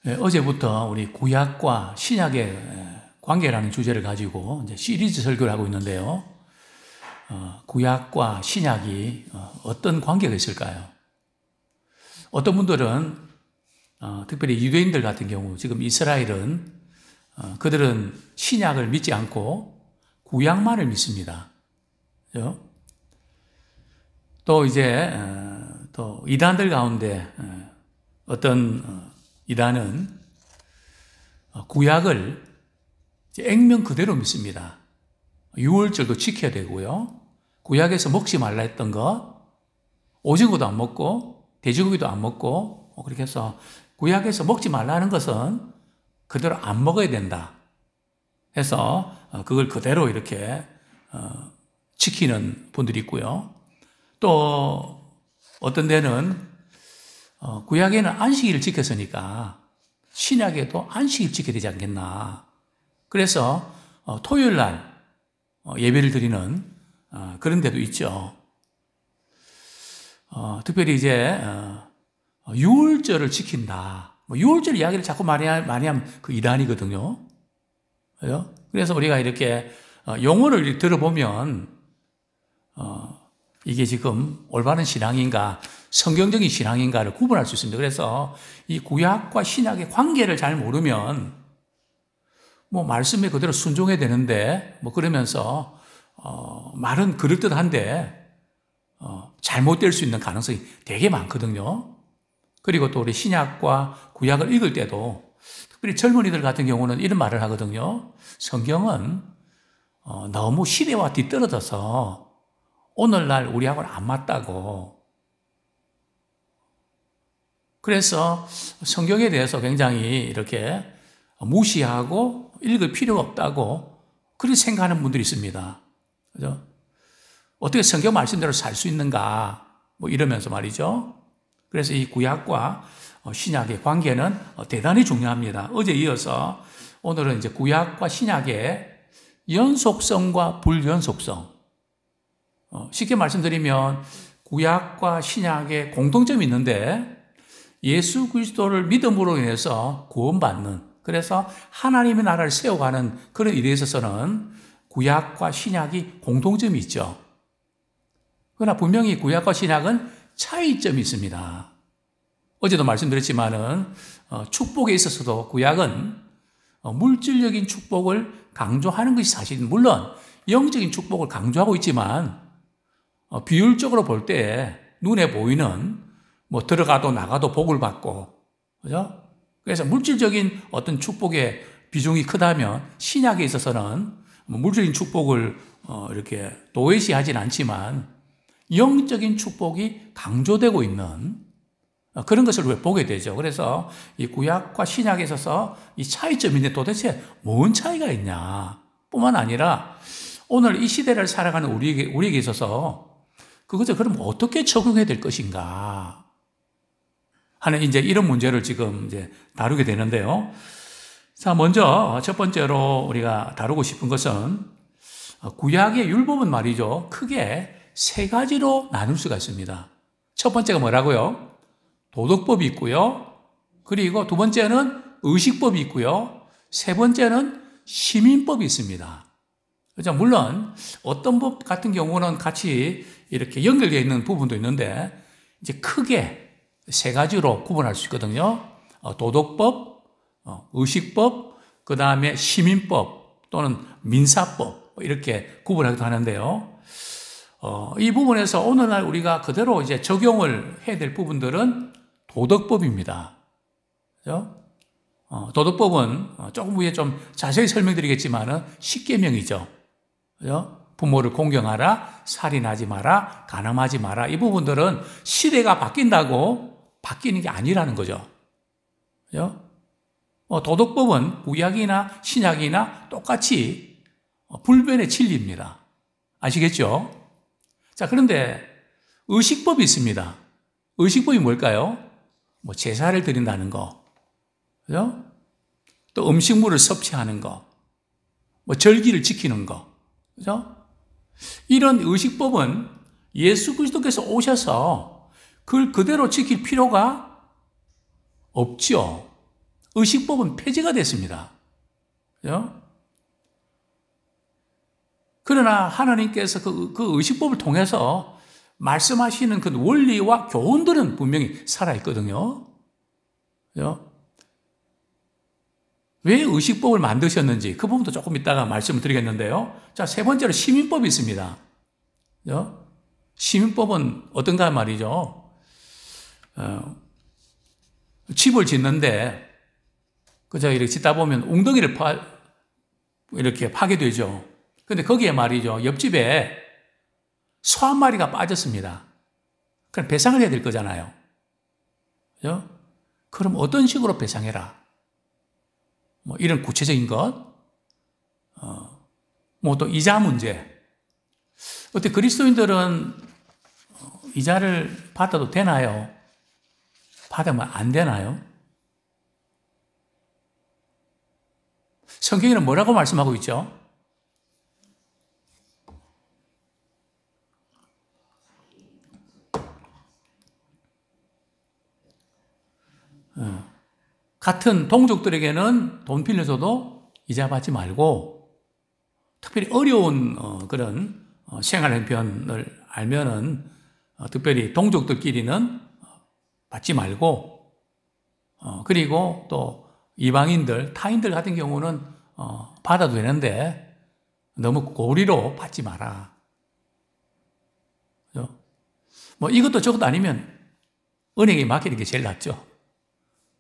네, 어제부터 우리 구약과 신약의 관계라는 주제를 가지고 이제 시리즈 설교를 하고 있는데요. 구약과 신약이 어떤 관계가 있을까요? 어떤 분들은 특별히 유대인들 같은 경우 지금 이스라엘은 그들은 신약을 믿지 않고 구약만을 믿습니다. 그죠? 또 이제 또 이단들 가운데 어떤 이단은 구약을 액면 그대로 믿습니다. 유월절도 지켜야 되고요. 구약에서 먹지 말라 했던 것, 오징어도 안 먹고 돼지고기도 안 먹고 그렇게 해서 구약에서 먹지 말라는 것은 그대로 안 먹어야 된다 해서 그걸 그대로 이렇게 지키는 분들이 있고요. 또 어떤 데는 구약에는 안식일을 지켰으니까 신약에도 안식일 지켜야 되지 않겠나. 그래서 토요일 날 예배를 드리는 그런 데도 있죠. 특별히 이제 유월절을 지킨다. 유월절 이야기를 자꾸 많이 하면 그 이단이거든요. 그래서 우리가 이렇게 용어를 들어보면 이게 지금 올바른 신앙인가 성경적인 신앙인가를 구분할 수 있습니다. 그래서 이 구약과 신약의 관계를 잘 모르면 말씀에 그대로 순종해야 되는데 그러면서 말은 그럴듯한데 잘못될 수 있는 가능성이 되게 많거든요. 그리고 또 우리 신약과 구약을 읽을 때도 특별히 젊은이들 같은 경우는 이런 말을 하거든요. 성경은 너무 시대와 뒤떨어져서 오늘날 우리하고는 안 맞다고. 그래서 성경에 대해서 굉장히 이렇게 무시하고 읽을 필요가 없다고 그렇게 생각하는 분들이 있습니다. 그죠? 어떻게 성경 말씀대로 살 수 있는가? 이러면서 말이죠. 그래서 이 구약과 신약의 관계는 대단히 중요합니다. 어제 이어서 오늘은 이제 구약과 신약의 연속성과 불연속성. 쉽게 말씀드리면 구약과 신약의 공통점이 있는데 예수 그리스도를 믿음으로 인해서 구원받는, 그래서 하나님의 나라를 세워가는 그런 일에 있어서는 구약과 신약이 공통점이 있죠. 그러나 분명히 구약과 신약은 차이점이 있습니다. 어제도 말씀드렸지만은 축복에 있어서도 구약은 물질적인 축복을 강조하는 것이 사실은 물론 영적인 축복을 강조하고 있지만 비율적으로 볼 때 눈에 보이는 들어가도 나가도 복을 받고, 그죠? 그래서 물질적인 어떤 축복의 비중이 크다면 신약에 있어서는 물질적인 축복을 이렇게 도외시하진 않지만 영적인 축복이 강조되고 있는 그런 것을 우리가 보게 되죠. 그래서 이 구약과 신약에 있어서 이 차이점인데 도대체 뭔 차이가 있냐 뿐만 아니라 오늘 이 시대를 살아가는 우리에게 있어서 그것을 그럼 어떻게 적용해야 될 것인가 하는 이제 이런 문제를 지금 이제 다루게 되는데요. 자, 먼저 첫 번째로 우리가 다루고 싶은 것은 구약의 율법은 말이죠. 크게 세 가지로 나눌 수가 있습니다. 첫 번째가 뭐라고요? 도덕법이 있고요. 그리고 두 번째는 의식법이 있고요. 세 번째는 시민법이 있습니다. 그렇죠? 물론 어떤 법 같은 경우는 같이 이렇게 연결되어 있는 부분도 있는데 이제 크게 세 가지로 구분할 수 있거든요. 도덕법, 의식법, 그 다음에 시민법 또는 민사법 이렇게 구분하기도 하는데요. 이 부분에서 오늘날 우리가 그대로 이제 적용을 해야 될 부분들은 도덕법입니다. 그죠? 도덕법은 조금 후에 좀 자세히 설명드리겠지만은 십계명이죠. 그죠? 부모를 공경하라, 살인하지 마라, 간음하지 마라. 이 부분들은 시대가 바뀐다고 바뀌는 게 아니라는 거죠. 그죠? 도덕법은 구약이나 신약이나 똑같이 불변의 진리입니다. 아시겠죠? 자, 그런데 의식법이 있습니다. 의식법이 뭘까요? 제사를 드린다는 거, 그죠? 또 음식물을 섭취하는 거, 절기를 지키는 거, 그죠? 이런 의식법은 예수 그리스도께서 오셔서 그걸 그대로 지킬 필요가 없죠. 의식법은 폐지가 됐습니다. 그죠? 그러나 하나님께서 그 의식법을 통해서 말씀하시는 그 원리와 교훈들은 분명히 살아있거든요. 그죠? 왜 의식법을 만드셨는지 그 부분도 조금 이따가 말씀을 드리겠는데요. 자, 세 번째로 시민법이 있습니다. 그죠? 시민법은 어떤가 말이죠. 집을 짓는데, 그저 이렇게 짓다 보면 웅덩이를 이렇게 파게 되죠. 근데 거기에 말이죠. 옆집에 소 한 마리가 빠졌습니다. 그럼 배상을 해야 될 거잖아요. 그죠? 그럼 어떤 식으로 배상해라? 뭐 이런 구체적인 것, 뭐 또 이자 문제. 어때 그리스도인들은 이자를 받아도 되나요? 받으면 안 되나요? 성경에는 뭐라고 말씀하고 있죠? 같은 동족들에게는 돈 빌려줘도 이자 받지 말고, 특별히 어려운 그런 생활 형편을 알면은 특별히 동족들끼리는 받지 말고, 그리고 또 이방인들, 타인들 같은 경우는 받아도 되는데 너무 고리로 받지 마라. 그죠? 뭐 이것도 저것도 아니면 은행에 맡기는 게 제일 낫죠.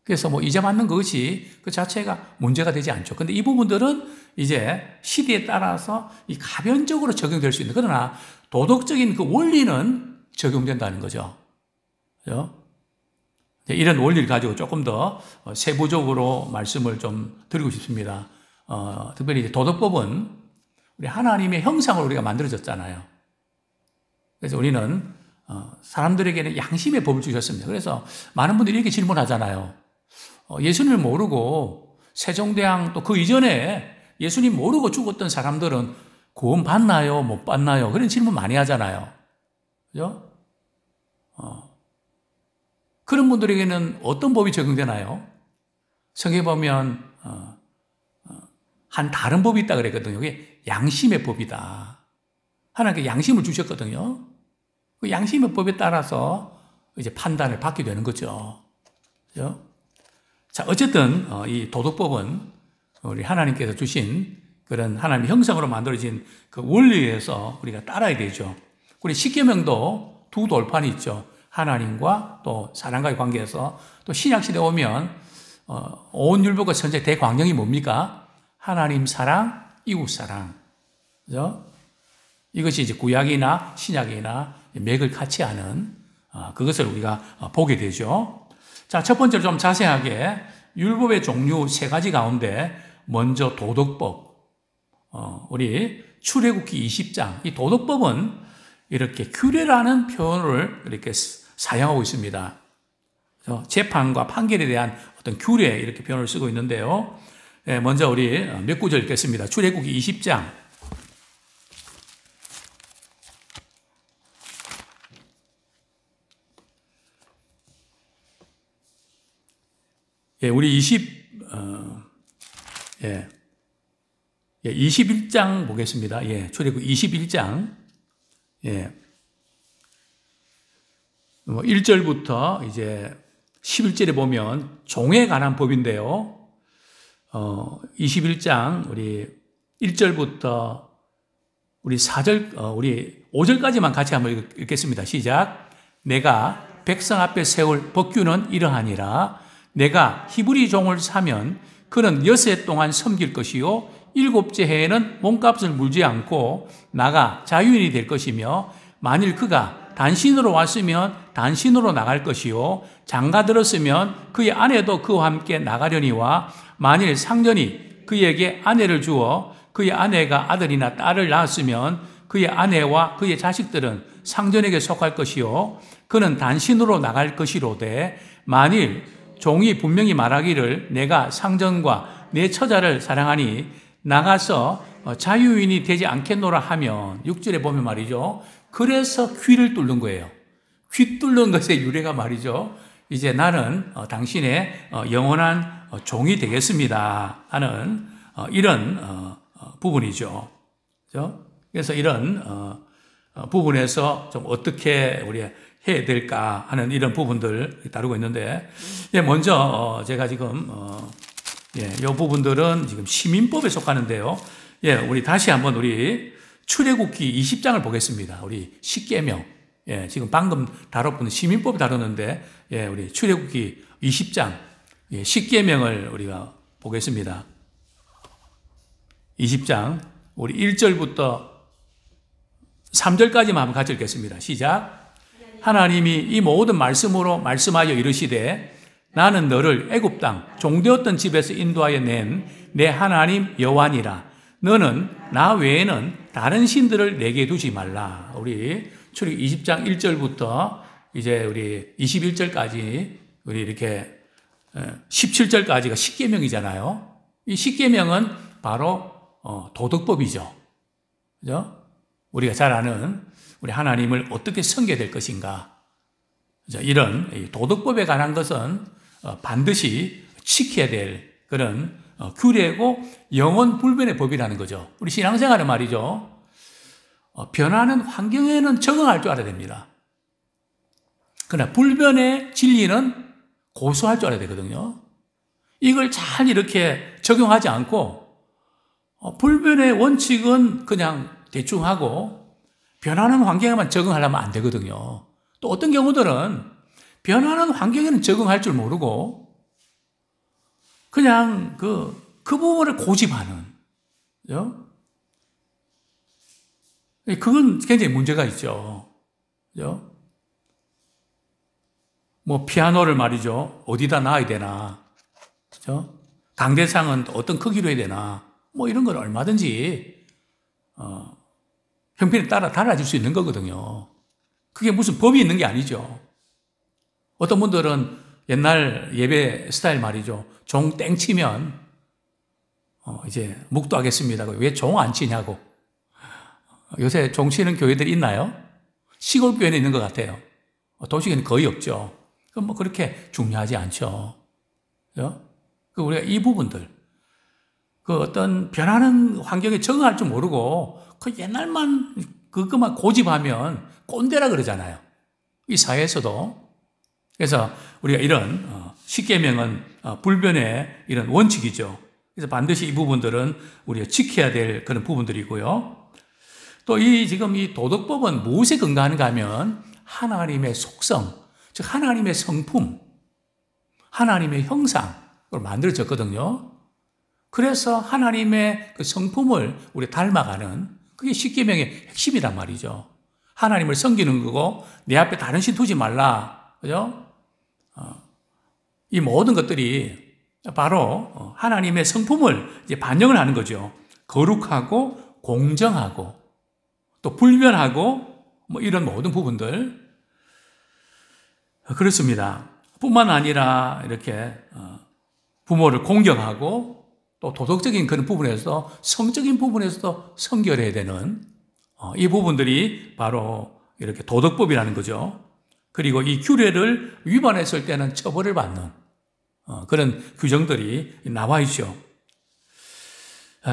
그래서 뭐 이자 받는 것이 그 자체가 문제가 되지 않죠. 근데 이 부분들은 이제 시대에 따라서 이 가변적으로 적용될 수 있는, 그러나 도덕적인 그 원리는 적용된다는 거죠. 그죠? 이런 원리를 가지고 조금 더 세부적으로 말씀을 좀 드리고 싶습니다. 특별히 이제 도덕법은 우리 하나님의 형상으로 우리가 만들어졌잖아요. 그래서 우리는 사람들에게는 양심의 법을 주셨습니다. 그래서 많은 분들이 이렇게 질문하잖아요. 예수님을 모르고 세종대왕 또 그 이전에 예수님 모르고 죽었던 사람들은 구원 받나요? 못 받나요? 그런 질문 많이 하잖아요. 그죠? 그런 분들에게는 어떤 법이 적용되나요? 성경에 보면 한 다른 법이 있다 그랬거든요. 그게 양심의 법이다. 하나님께 양심을 주셨거든요. 그 양심의 법에 따라서 이제 판단을 받게 되는 거죠. 그죠? 자, 어쨌든 이 도덕법은 우리 하나님께서 주신 그런 하나님의 형상으로 만들어진 그 원리에서 우리가 따라야 되죠. 우리 십계명도 두 돌판이 있죠. 하나님과 또 사람과의 관계에서, 또 신약시대에 오면 온 율법과 선지자 대광령이 뭡니까? 하나님 사랑, 이웃 사랑. 그죠? 이것이 이제 구약이나 신약이나 맥을 같이 하는 그것을 우리가 보게 되죠. 자, 첫 번째로 좀 자세하게 율법의 종류 세 가지 가운데 먼저 도덕법. 우리 출애굽기 20장. 이 도덕법은 이렇게 규례라는 표현을 이렇게 사용하고 있습니다. 재판과 판결에 대한 어떤 규례 이렇게 표현을 쓰고 있는데요. 먼저 우리 몇 구절 읽겠습니다. 출애굽기 20장. 우리 21장 보겠습니다. 출애굽기 21장. 1절부터 이제 11절에 보면 종에 관한 법인데요. 21장 우리 1절부터 우리 4절, 우리 5절까지만 같이 한번 읽겠습니다. 시작. 내가 백성 앞에 세울 법규는 이러하니라. 내가 히브리 종을 사면 그는 6해 동안 섬길 것이요 7째 해에는 몸값을 물지 않고 나가 자유인이 될 것이며, 만일 그가 단신으로 왔으면 단신으로 나갈 것이요 장가 들었으면 그의 아내도 그와 함께 나가려니와, 만일 상전이 그에게 아내를 주어 그의 아내가 아들이나 딸을 낳았으면 그의 아내와 그의 자식들은 상전에게 속할 것이요 그는 단신으로 나갈 것이로되, 만일 종이 분명히 말하기를 내가 상전과 내 처자를 사랑하니 나가서 자유인이 되지 않겠노라 하면, 6절에 보면 말이죠. 그래서 귀를 뚫는 거예요. 귀 뚫는 것의 유래가 말이죠. 이제 나는 당신의 영원한 종이 되겠습니다 하는 이런 부분이죠. 그렇죠? 그래서 이런 부분에서 좀 어떻게 우리가 해야 될까 하는 이런 부분들 다루고 있는데, 먼저 제가 지금 이 부분들은 지금 시민법에 속하는데요. 우리 다시 한번 우리 출애굽기 20장을 보겠습니다. 우리 십계명. 지금 방금 다뤘던 시민법 다뤘는데, 우리 출애굽기 20장 십계명을 우리가 보겠습니다. 20장 우리 1절부터 3절까지만 한번 같이 읽겠습니다. 시작. 하나님이 이 모든 말씀으로 말씀하여 이르시되 나는 너를 애굽 땅 종되었던 집에서 인도하여 낸 내 하나님 여호와니라. 너는 나 외에는 다른 신들을 내게 두지 말라. 우리 출애굽기 20장 1절부터 이제 우리 21절까지 우리 이렇게 17절까지가 십계명이잖아요. 이 십계명은 바로 도덕법이죠. 그죠? 우리가 잘 아는 우리 하나님을 어떻게 섬겨야 될 것인가. 그죠? 이런 도덕법에 관한 것은 반드시 지켜야 될 그런 규례고 영원 불변의 법이라는 거죠. 우리 신앙생활은 말이죠. 변하는 환경에는 적응할 줄 알아야 됩니다. 그러나 불변의 진리는 고수할 줄 알아야 되거든요. 이걸 잘 이렇게 적용하지 않고 불변의 원칙은 그냥 대충 하고 변하는 환경에만 적응하려면 안 되거든요. 또 어떤 경우들은 변하는 환경에는 적응할 줄 모르고 그냥 그 부분을 고집하는, 그죠? 그건 굉장히 문제가 있죠. 그죠? 뭐 피아노를 말이죠. 어디다 놔야 되나? 그죠? 강대상은 어떤 크기로 해야 되나? 뭐 이런 걸 얼마든지 형편에 따라 달라질 수 있는 거거든요. 그게 무슨 법이 있는 게 아니죠. 어떤 분들은 옛날 예배 스타일 말이죠. 종 땡 치면 이제 묵도하겠습니다. 왜 종 안 치냐고. 요새 종 치는 교회들이 있나요? 시골 교회는 있는 것 같아요. 도시에는 거의 없죠. 그럼 뭐 그렇게 중요하지 않죠. 그죠? 우리가 이 부분들, 그 어떤 변하는 환경에 적응할 줄 모르고 그 옛날만 그것만 고집하면 꼰대라 그러잖아요. 이 사회에서도. 그래서 우리가 이런 십계명은 불변의 이런 원칙이죠. 그래서 반드시 이 부분들은 우리가 지켜야 될 그런 부분들이고요. 또 지금 이 도덕법은 무엇에 근거하는가 하면 하나님의 속성, 즉 하나님의 성품, 하나님의 형상을 만들어졌거든요. 그래서 하나님의 그 성품을 우리 닮아가는 그게 십계명의 핵심이란 말이죠. 하나님을 섬기는 거고 내 앞에 다른 신 두지 말라. 그죠? 이 모든 것들이 바로 하나님의 성품을 이제 반영을 하는 거죠. 거룩하고 공정하고 또 불변하고 뭐 이런 모든 부분들 그렇습니다. 뿐만 아니라 이렇게 부모를 공경하고 또 도덕적인 그런 부분에서 성적인 부분에서도 성결해야 되는 이 부분들이 바로 이렇게 도덕법이라는 거죠. 그리고 이 규례를 위반했을 때는 처벌을 받는 그런 규정들이 나와 있죠.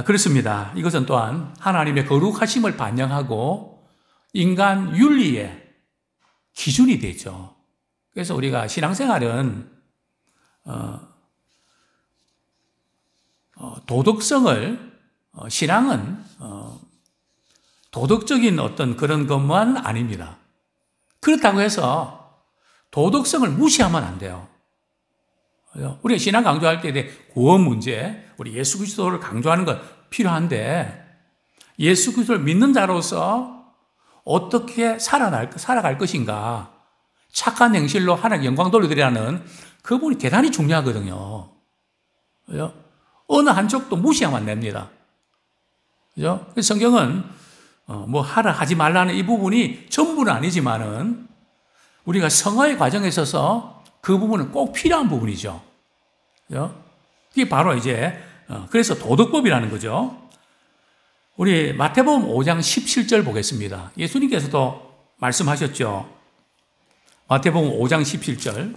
그렇습니다. 이것은 또한 하나님의 거룩하심을 반영하고 인간 윤리의 기준이 되죠. 그래서 우리가 신앙생활은 도덕성을 신앙은 도덕적인 어떤 그런 것만 아닙니다. 그렇다고 해서 도덕성을 무시하면 안 돼요. 우리가 신앙 강조할 때 구원 문제, 우리 예수 그리스도를 강조하는 건 필요한데 예수 그리스도를 믿는 자로서 어떻게 살아갈 것인가, 착한 행실로 하나님께 영광 돌려드리라는 그 부분이 대단히 중요하거든요. 그죠? 어느 한쪽도 무시하면 안 됩니다. 그죠? 성경은 뭐 하라 하지 말라는 이 부분이 전부는 아니지만은 우리가 성화의 과정에 있어서 그 부분은 꼭 필요한 부분이죠. 그죠? 그게 바로 이제 그래서 도덕법이라는 거죠. 우리 마태복음 5장 17절 보겠습니다. 예수님께서도 말씀하셨죠. 마태복음 5장 17절.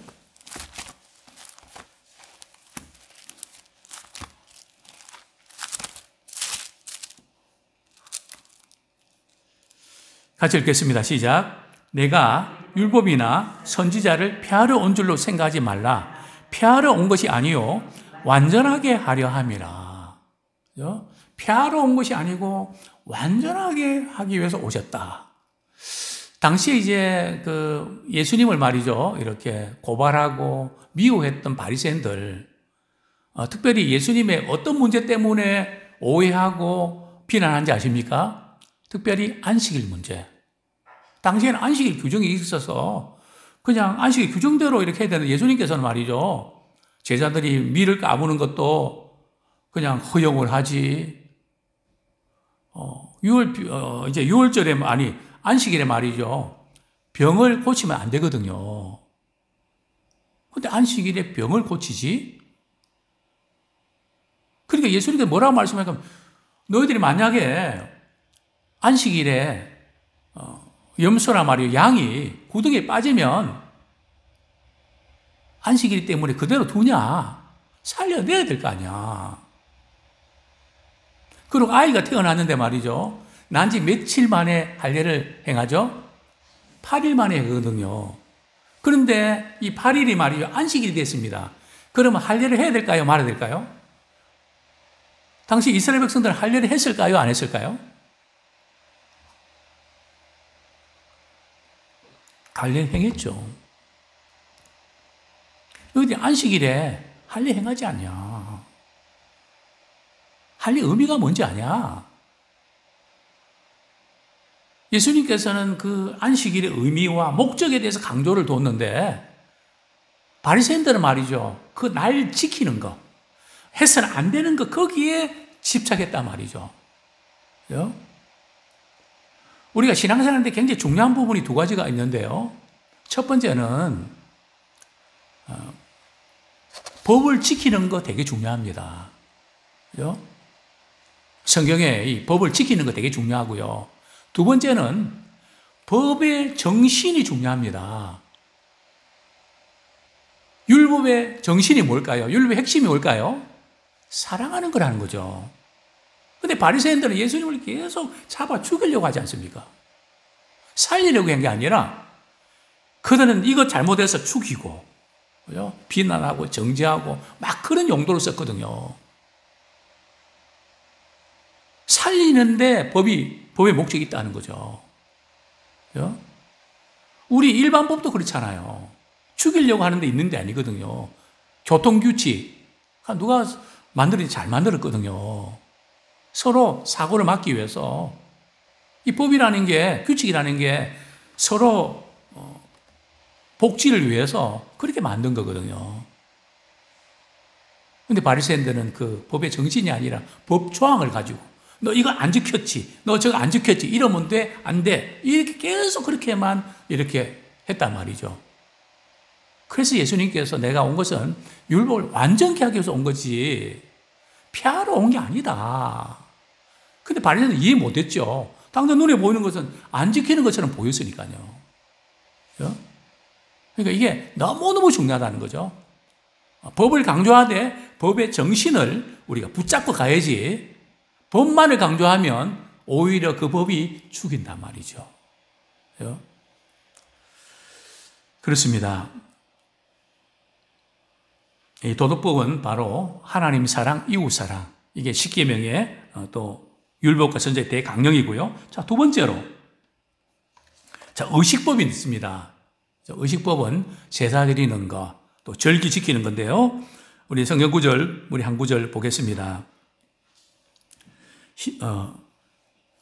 같이 읽겠습니다. 시작. 내가 율법이나 선지자를 폐하러 온 줄로 생각하지 말라. 폐하러 온 것이 아니요 완전하게 하려 함이라. 그죠? 폐하러 온 것이 아니고 완전하게 하기 위해서 오셨다. 당시에 이제 그 예수님을 말이죠. 이렇게 고발하고 미워했던 바리새인들, 특별히 예수님의 어떤 문제 때문에 오해하고 비난한지 아십니까? 특별히 안식일 문제. 당시에는 안식일 규정이 있어서 그냥 안식일 규정대로 이렇게 해야 되는데 예수님께서는 말이죠. 제자들이 밀을 까부는 것도 그냥 허용을 하지. 이제 6월절에, 아니, 안식일에 말이죠. 병을 고치면 안 되거든요. 근데 안식일에 병을 고치지? 그러니까 예수님께서 뭐라고 말씀하니까 너희들이 만약에 안식일에 염소나 말이요 양이 구덩이에 빠지면 안식일 때문에 그대로 두냐? 살려내야 될 거 아니야. 그리고 아이가 태어났는데 말이죠. 난 지 며칠 만에 할례를 행하죠? 8일 만에 하거든요. 그런데 이 8일이 말이죠. 안식일이 됐습니다. 그러면 할례를 해야 될까요? 말아야 될까요? 당시 이스라엘 백성들은 할례를 했을까요? 안 했을까요? 할례를 행했죠. 너희들이 안식일에 할례 행하지 않냐? 할례 의미가 뭔지 아냐? 예수님께서는 그 안식일의 의미와 목적에 대해서 강조를 뒀는데 바리새인들은 말이죠. 그 날 지키는 거, 해서는 안 되는 거 거기에 집착했단 말이죠. 그죠? 우리가 신앙생활하는데 굉장히 중요한 부분이 두 가지가 있는데요. 첫 번째는 법을 지키는 거 되게 중요합니다. 그죠? 성경에 이 법을 지키는 거 되게 중요하고요. 두 번째는 법의 정신이 중요합니다. 율법의 정신이 뭘까요? 율법의 핵심이 뭘까요? 사랑하는 거라는 거죠. 근데 바리새인들은 예수님을 계속 잡아 죽이려고 하지 않습니까? 살리려고 한 게 아니라 그들은 이거 잘못해서 죽이고 그죠? 비난하고 정죄하고 막 그런 용도로 썼거든요. 살리는데 법의 목적이 있다는 거죠. 그죠? 우리 일반 법도 그렇잖아요. 죽이려고 하는 데 있는 데 아니거든요. 교통규칙 누가 만들었는지 잘 만들었거든요. 서로 사고를 막기 위해서 이 법이라는 게, 규칙이라는 게 서로 복지를 위해서 그렇게 만든 거거든요. 근데 바리새인들은 그 법의 정신이 아니라 법 조항을 가지고 너 이거 안 지켰지, 너 저거 안 지켰지, 이러면 돼, 안 돼, 이렇게 계속 그렇게만 이렇게 했단 말이죠. 그래서 예수님께서 내가 온 것은 율법을 완전케 하기 위해서 온 거지 폐하러 온 게 아니다. 근데 바리새인들은 이해 못했죠. 당장 눈에 보이는 것은 안 지키는 것처럼 보였으니까요. 그러니까 이게 너무너무 중요하다는 거죠. 법을 강조하되 법의 정신을 우리가 붙잡고 가야지 법만을 강조하면 오히려 그 법이 죽인단 말이죠. 그렇습니다. 이 도덕법은 바로 하나님 사랑, 이웃 사랑. 이게 십계명의 또 율법과 선지자의 대강령이고요. 자, 두 번째로. 자, 의식법이 있습니다. 의식법은 제사 드리는 거, 또 절기 지키는 건데요. 우리 성경 구절, 우리 한 구절 보겠습니다.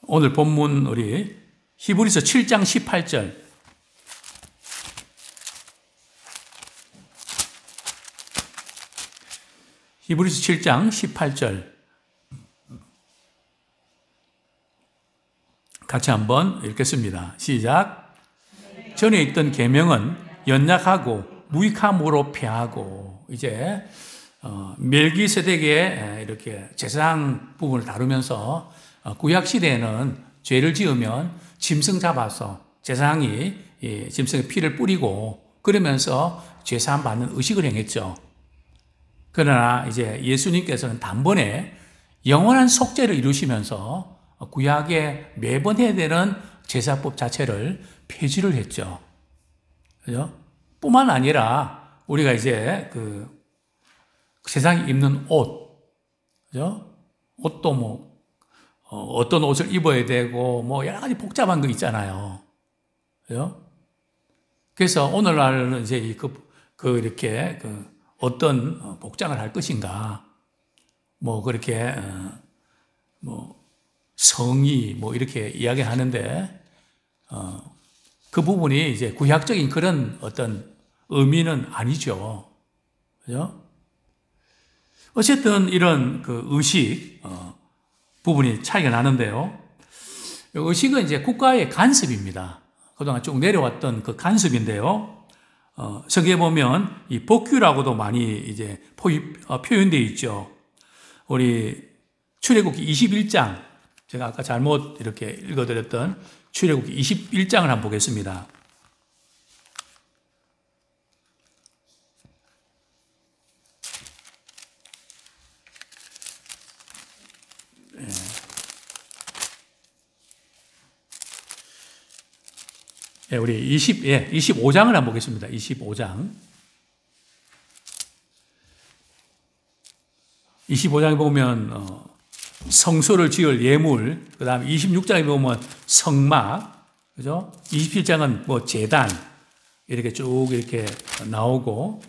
오늘 본문 우리 히브리서 7장 18절. 히브리서 7장 18절. 같이 한번 읽겠습니다. 시작. 전에 있던 계명은 연약하고 무익함으로 폐하고, 이제 멜기세덱의 이렇게 제사장 부분을 다루면서 구약 시대에는 죄를 지으면 짐승 잡아서 제사장이 짐승의 피를 뿌리고 그러면서 죄사함 받는 의식을 행했죠. 그러나 이제 예수님께서는 단번에 영원한 속죄를 이루시면서 구약에 매번 해야 되는 제사법 자체를 폐지를 했죠. 그죠? 뿐만 아니라 우리가 이제 그 세상에 입는 옷, 그죠? 옷도 뭐 어떤 옷을 입어야 되고 뭐 여러 가지 복잡한 거 있잖아요. 그죠? 그래서 오늘날은 이제 이렇게 어떤 복장을 할 것인가, 뭐 그렇게 뭐 성의 뭐 이렇게 이야기하는데 그 부분이 이제 구약적인 그런 어떤 의미는 아니죠. 그죠? 어쨌든 이런 그 의식 부분이 차이가 나는데요. 의식은 이제 국가의 간섭입니다. 그동안 쭉 내려왔던 그 간섭인데요. 성경에 보면 이 법규라고도 많이 이제 표현되어 있죠. 우리 출애굽기 21장, 제가 아까 잘못 이렇게 읽어드렸던 출애굽기 21장을 한번 보겠습니다. 예, 우리 25장을 한번 보겠습니다. 25장. 25장에 보면 성소를 지을 예물, 그 다음에 26장에 보면 성막, 그죠? 27장은 뭐 제단, 이렇게 쭉 이렇게 나오고,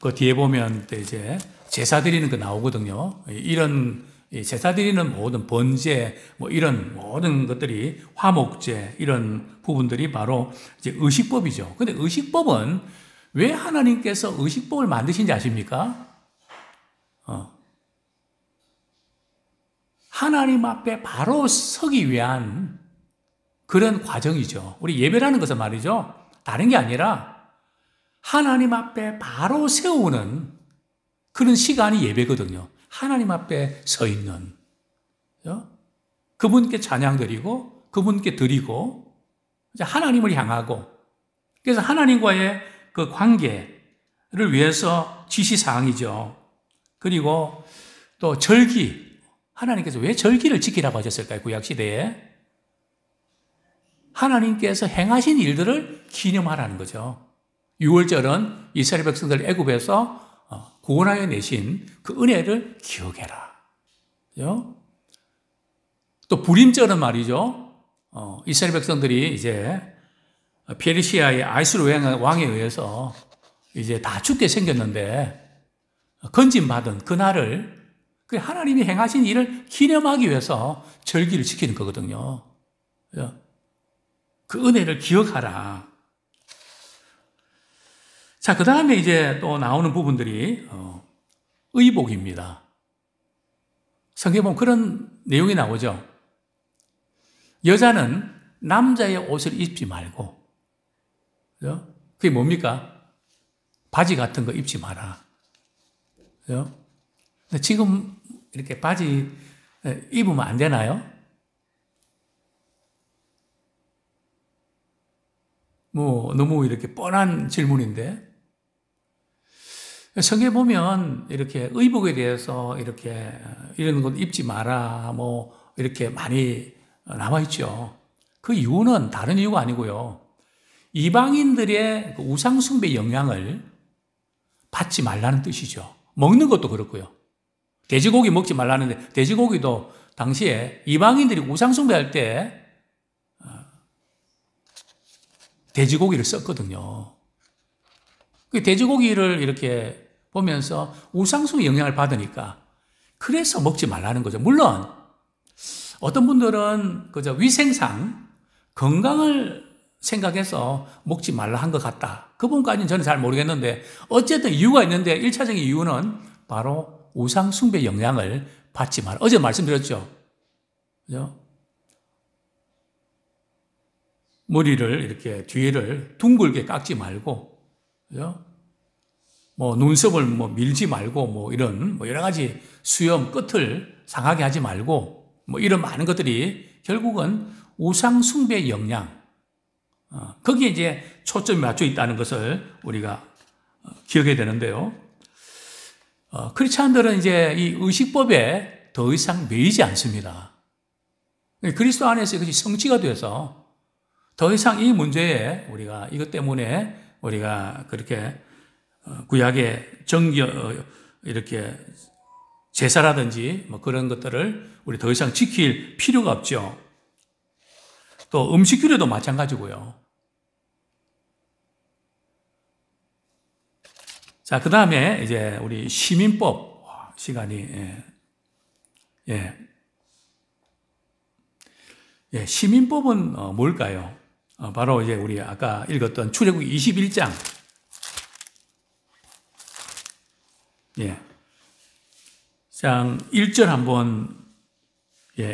그 뒤에 보면 이제 제사 드리는 거 나오거든요. 이런 제사 드리는 모든 번제, 뭐 이런 모든 것들이 화목제, 이런 부분들이 바로 이제 의식법이죠. 근데 의식법은 왜 하나님께서 의식법을 만드신지 아십니까? 하나님 앞에 바로 서기 위한 그런 과정이죠. 우리 예배라는 것은 말이죠. 다른 게 아니라 하나님 앞에 바로 세우는 그런 시간이 예배거든요. 하나님 앞에 서 있는. 그분께 찬양 드리고, 그분께 드리고, 하나님을 향하고, 그래서 하나님과의 그 관계를 위해서 지시사항이죠. 그리고 또 절기. 하나님께서 왜 절기를 지키라고 하셨을까요? 구약시대에. 하나님께서 행하신 일들을 기념하라는 거죠. 6월절은 이스라엘 백성들 애굽에서 구원하여 내신 그 은혜를 기억해라. 그죠? 또 부림절은 말이죠. 이스라엘 백성들이 이제 페르시아의 아수르 왕에 의해서 이제 다 죽게 생겼는데 건진받은 그날을 하나님이 행하신 일을 기념하기 위해서 절기를 지키는 거거든요. 그 은혜를 기억하라. 자, 그 다음에 이제 또 나오는 부분들이 의복입니다. 성경에 보면 그런 내용이 나오죠. 여자는 남자의 옷을 입지 말고, 그죠? 그게 뭡니까? 바지 같은 거 입지 마라. 그죠? 근데 지금 이렇게 바지 입으면 안 되나요? 뭐, 너무 이렇게 뻔한 질문인데. 성경에 보면 이렇게 의복에 대해서 이렇게 이런 것 입지 마라, 뭐, 이렇게 많이 남아있죠. 그 이유는 다른 이유가 아니고요. 이방인들의 그 우상숭배 영향을 받지 말라는 뜻이죠. 먹는 것도 그렇고요. 돼지고기 먹지 말라는데, 돼지고기도 당시에 이방인들이 우상숭배할 때 돼지고기를 썼거든요. 그 돼지고기를 이렇게 보면서 우상숭배 영향을 받으니까 그래서 먹지 말라는 거죠. 물론 어떤 분들은 그저 위생상 건강을 생각해서 먹지 말라 한 것 같다. 그 부분까지는 저는 잘 모르겠는데 어쨌든 이유가 있는데 1차적인 이유는 바로 우상숭배 영향을 받지 말라. 어제 말씀드렸죠. 그죠? 머리를 이렇게 뒤를 둥글게 깎지 말고, 그죠? 뭐 눈썹을 뭐 밀지 말고 뭐 이런 뭐 여러 가지 수염 끝을 상하게 하지 말고 뭐 이런 많은 것들이 결국은 우상 숭배의 영향, 거기에 이제 초점이 맞춰 있다는 것을 우리가 기억해야 되는데요. 크리스찬들은 이제 이 의식법에 더 이상 매이지 않습니다. 그리스도 안에서 이것이 성취가 돼서 더 이상 이 문제에 우리가 이것 때문에 우리가 그렇게 구약의 이렇게 제사라든지 뭐 그런 것들을 우리 더 이상 지킬 필요가 없죠. 또 음식 규례도 마찬가지고요. 자, 그 다음에 이제 우리 시민법 시간이 시민법은 뭘까요? 바로 이제 우리 아까 읽었던 출애굽기 21장. 장 1절 한번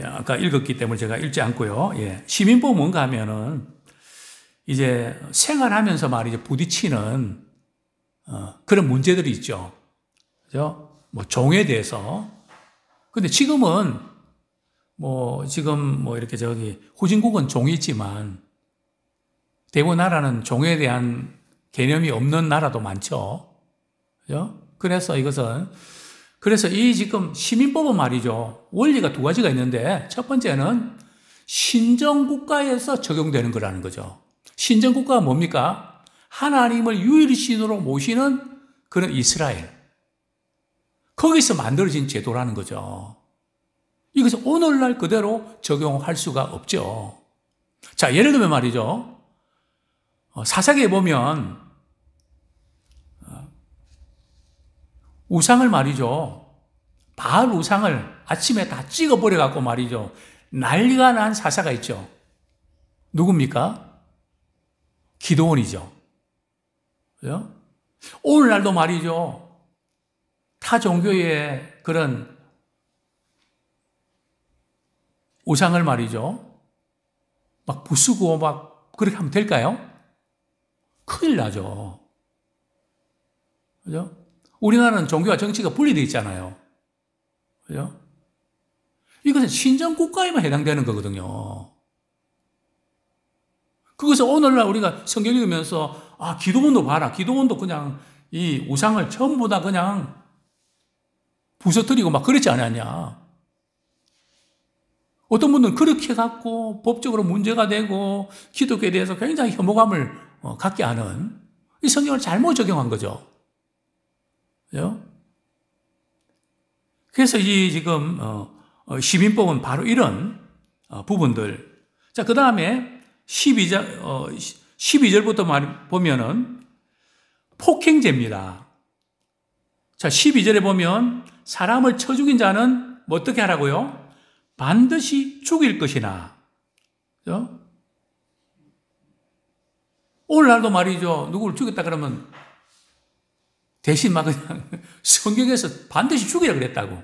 아까 읽었기 때문에 제가 읽지 않고요. 시민법 뭔가 하면은 이제 생활하면서 말이죠 부딪히는 그런 문제들이 있죠. 그죠? 뭐 종에 대해서. 근데 지금은 지금 이렇게 후진국은 종이 있지만 대부분 나라는 종에 대한 개념이 없는 나라도 많죠. 그죠? 그래서 이 지금 시민법은 말이죠. 원리가 두 가지가 있는데 첫 번째는 신정국가에서 적용되는 거라는 거죠. 신정국가가 뭡니까? 하나님을 유일신으로 모시는 그런 이스라엘. 거기서 만들어진 제도라는 거죠. 이것을 오늘날 그대로 적용할 수가 없죠. 자, 예를 들면 말이죠. 사사기에 보면 우상을 말이죠. 바알 우상을 아침에 다 찍어버려갖고 말이죠. 난리가 난 사사가 있죠. 누굽니까? 기드온이죠. 그죠? 오늘날도 말이죠. 타 종교의 그런 우상을 말이죠. 막 부수고 막 그렇게 하면 될까요? 큰일 나죠. 그죠? 우리나라는 종교와 정치가 분리되어 있잖아요. 그죠? 이것은 신정국가에만 해당되는 거거든요. 그것을 오늘날 우리가 성경 읽으면서, 기도원도 봐라. 기도원도 그냥 이 우상을 전부 다 그냥 부서뜨리고 막 그랬지 않았냐. 어떤 분들은 그렇게 갖고 법적으로 문제가 되고 기독교에 대해서 굉장히 혐오감을 갖게 하는 이 성경을 잘못 적용한 거죠. 그래서 이 지금 시민법은 바로 이런 부분들. 자, 그 다음에 12절부터 보면은 폭행죄입니다. 자, 12절에 보면 사람을 쳐 죽인 자는 뭐 어떻게 하라고요? 반드시 죽일 것이나. 그죠? 오늘날도 말이죠. 누구를 죽였다 그러면 대신 막 그냥 성경에서 반드시 죽이라 그랬다고.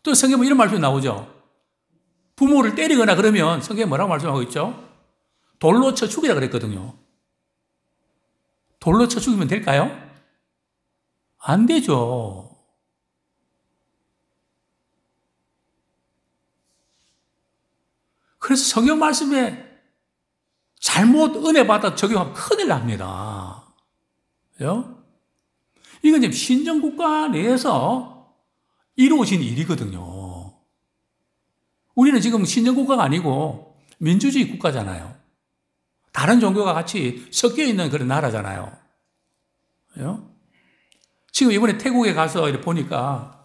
또 성경에 이런 말씀이 나오죠. 부모를 때리거나 그러면 성경에 뭐라고 말씀하고 있죠? 돌로 쳐 죽이라 그랬거든요. 돌로 쳐 죽이면 될까요? 안 되죠. 그래서 성경 말씀에 잘못 은혜 받아 적용하면 큰일 납니다. 그죠? 이건 지금 신정국가 내에서 이루어진 일이거든요. 우리는 지금 신정국가가 아니고 민주주의 국가잖아요. 다른 종교가 같이 섞여 있는 그런 나라잖아요. 그죠? 지금 이번에 태국에 가서 이렇게 보니까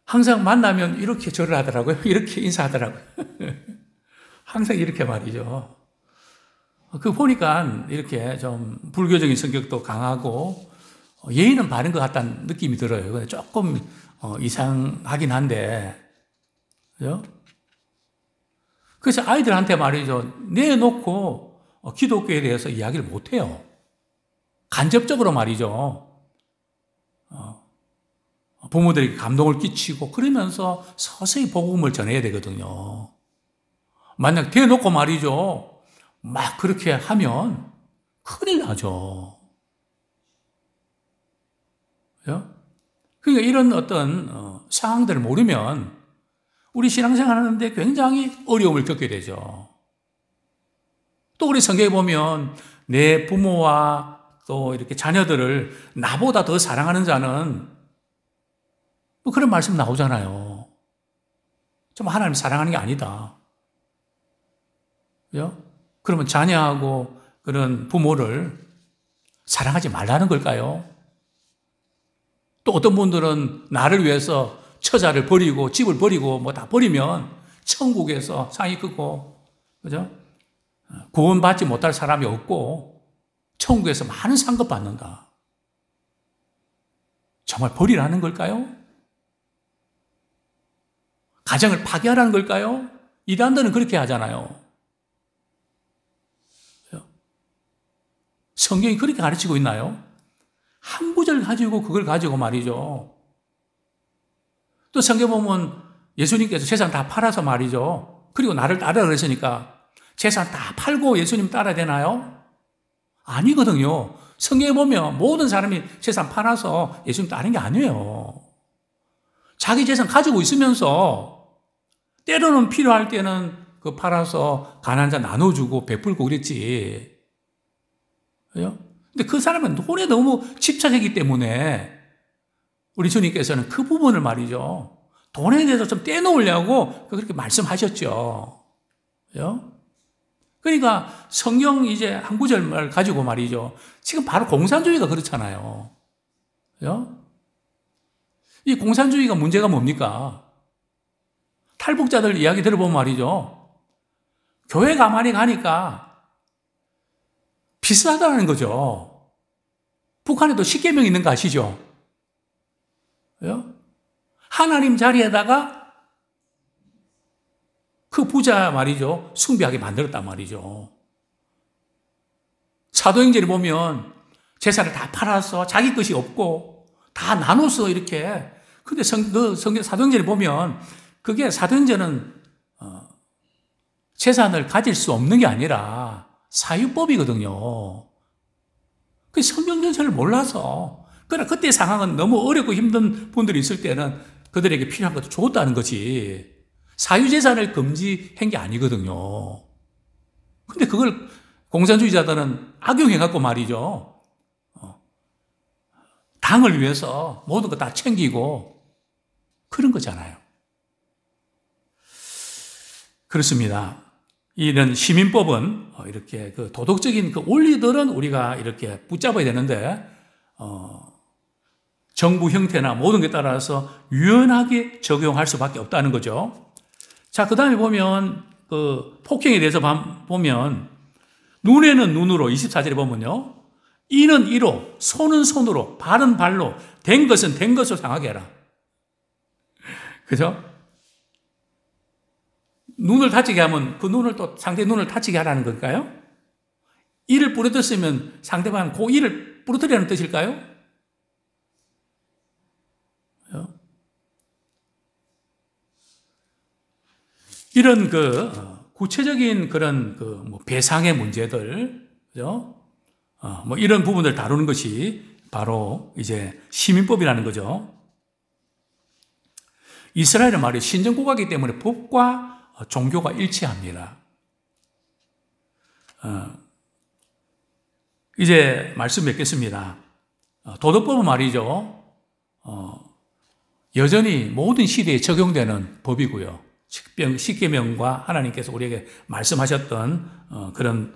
항상 만나면 이렇게 절을 하더라고요. 이렇게 인사하더라고요. 항상 이렇게 말이죠. 그 보니까 이렇게 좀 불교적인 성격도 강하고 예의는 바른 것 같다는 느낌이 들어요. 조금 이상하긴 한데, 그죠? 그래서 아이들한테 말이죠. 내놓고 기독교에 대해서 이야기를 못 해요. 간접적으로 말이죠. 부모들에게 감동을 끼치고 그러면서 서서히 복음을 전해야 되거든요. 만약 대놓고 말이죠. 막 그렇게 하면 큰일 나죠. 그죠? 그러니까 이런 어떤 상황들을 모르면 우리 신앙생활 하는데 굉장히 어려움을 겪게 되죠. 또 우리 성경에 보면 내 부모와 또 이렇게 자녀들을 나보다 더 사랑하는 자는 뭐 그런 말씀 나오잖아요. 좀 하나님 사랑하는 게 아니다. 그죠? 그러면 자녀하고 그런 부모를 사랑하지 말라는 걸까요? 또 어떤 분들은 나를 위해서 처자를 버리고 집을 버리고 뭐 다 버리면 천국에서 상이 크고, 그죠? 구원받지 못할 사람이 없고 천국에서 많은 상급 받는다. 정말 버리라는 걸까요? 가정을 파괴하라는 걸까요? 이단들은 그렇게 하잖아요. 성경이 그렇게 가르치고 있나요? 한 구절 가지고 그걸 가지고 말이죠. 또 성경 보면 예수님께서 재산 다 팔아서 말이죠. 그리고 나를 따르라 그랬으니까 재산 다 팔고 예수님 따라야 되나요? 아니거든요. 성경에 보면 모든 사람이 재산 팔아서 예수님 따르는 게 아니에요. 자기 재산 가지고 있으면서 때로는 필요할 때는 그 팔아서 가난한 자 나눠주고 베풀고 그랬지. 그죠? 근데 그 사람은 돈에 너무 집착했기 때문에 우리 주님께서는 그 부분을 말이죠. 돈에 대해서 좀 떼놓으려고 그렇게 말씀하셨죠. 그죠? 그러니까 성경 이제 한 구절을 가지고 말이죠. 지금 바로 공산주의가 그렇잖아요. 그죠? 이 공산주의가 문제가 뭡니까? 탈북자들 이야기 들어보면 말이죠. 교회 가만히 가니까 비슷하다는 거죠. 북한에도 10계명 있는 거 아시죠? 하나님 자리에다가 그 부자 말이죠. 숭배하게 만들었단 말이죠. 사도행전을 보면 재산을 다 팔아서 자기 것이 없고 다 나눠서 이렇게. 근데 사도행전을 보면 그게 사도행전은 재산을 가질 수 없는 게 아니라 사유법이거든요. 그 성경 전체를 몰라서. 그러나 그때 상황은 너무 어렵고 힘든 분들이 있을 때는 그들에게 필요한 것도 줬다는 거지. 사유재산을 금지한 게 아니거든요. 근데 그걸 공산주의자들은 악용해갖고 말이죠. 당을 위해서 모든 거 다 챙기고 그런 거잖아요. 그렇습니다. 이런 시민법은 이렇게 그 도덕적인 그 원리들은 우리가 이렇게 붙잡아야 되는데, 정부 형태나 모든 게 따라서 유연하게 적용할 수밖에 없다는 거죠. 자, 그 다음에 보면, 그 폭행에 대해서 보면, 눈에는 눈으로, 24절에 보면요. 이는 이로, 손은 손으로, 발은 발로, 된 것은 된 것으로 상하게 해라. 그죠? 눈을 다치게 하면 그 눈을 또 상대 눈을 다치게 하라는 걸까요? 이를 부러뜨렸으면 상대방 그 이를 부러뜨리라는 뜻일까요? 이런 그 구체적인 그런 그 뭐 배상의 문제들, 그죠? 뭐 이런 부분을 다루는 것이 바로 이제 시민법이라는 거죠. 이스라엘은 말이에요. 신정국가이기 때문에 법과 종교가 일치합니다. 이제 말씀 맺겠습니다. 도덕법은 말이죠. 여전히 모든 시대에 적용되는 법이고요. 십계명과 하나님께서 우리에게 말씀하셨던 그런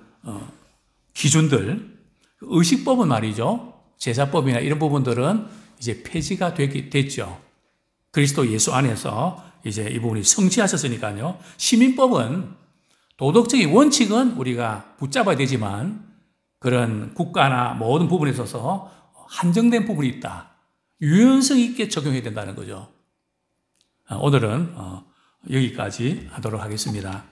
기준들, 의식법은 말이죠. 제사법이나 이런 부분들은 이제 폐지가 됐죠. 그리스도 예수 안에서 이제 이 부분이 성취하셨으니까요. 시민법은 도덕적인 원칙은 우리가 붙잡아야 되지만 그런 국가나 모든 부분에 있어서 한정된 부분이 있다. 유연성 있게 적용해야 된다는 거죠. 오늘은 여기까지 하도록 하겠습니다.